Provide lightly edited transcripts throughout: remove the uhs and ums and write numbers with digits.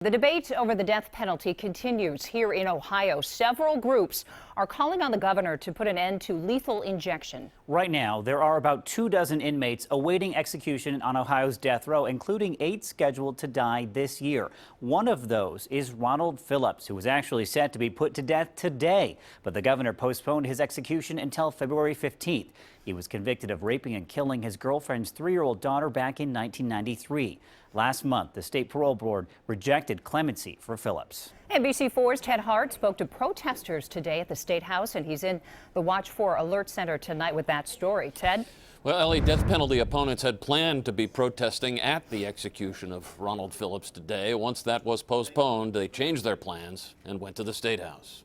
The debate over the death penalty continues here in Ohio. Several groups are calling on the governor to put an end to lethal injection. Right now, there are about 24 inmates awaiting execution on Ohio's death row, including 8 scheduled to die this year. One of those is Ronald Phillips, who was actually set to be put to death today, but the governor postponed his execution until February 15th. He was convicted of raping and killing his girlfriend's 3-year-old daughter back in 1993. Last month, the state parole board rejected clemency for Phillips. NBC4's Ted Hart spoke to protesters today at the State House, and he's in the Watch 4 Alert Center tonight with that story. Ted? Well, Ellie, death penalty opponents had planned to be protesting at the execution of Ronald Phillips today. Once that was postponed, they changed their plans and went to the State House.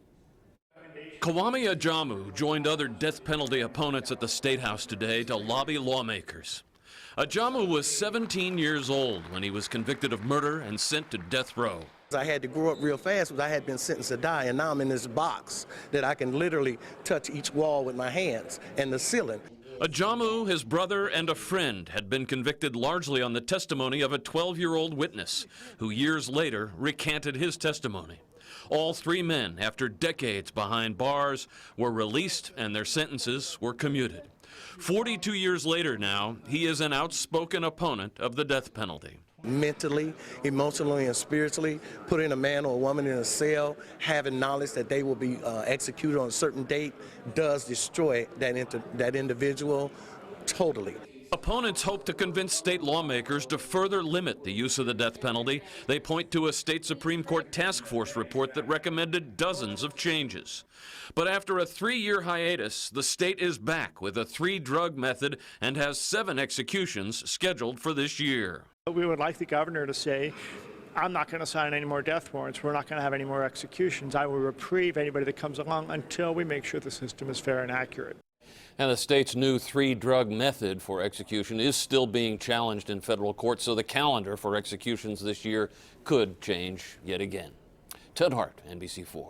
Kwame Ajamu joined other death penalty opponents at the State House today to lobby lawmakers. Ajamu was 17 years old when he was convicted of murder and sent to death row. I had to grow up real fast because I had been sentenced to die, and now I'm in this box that I can literally touch each wall with my hands and the ceiling. Ajamu, his brother, and a friend had been convicted largely on the testimony of a 12-year-old witness who years later recanted his testimony. All 3 men, after decades behind bars, were released and their sentences were commuted. 42 years later now, he is an outspoken opponent of the death penalty. Mentally, emotionally, and spiritually, putting a man or a woman in a cell, having knowledge that they will be executed on a certain date, does destroy that individual totally. Opponents hope to convince state lawmakers to further limit the use of the death penalty. They point to a state Supreme Court task force report that recommended dozens of changes. But after a 3-year hiatus, the state is back with a 3-drug method and has 7 executions scheduled for this year. We would like the governor to say, I'm not going to sign any more death warrants. We're not going to have any more executions. I will reprieve anybody that comes along until we make sure the system is fair and accurate. And the state's new 3-drug method for execution is still being challenged in federal court, so the calendar for executions this year could change yet again. Ted Hart, NBC4.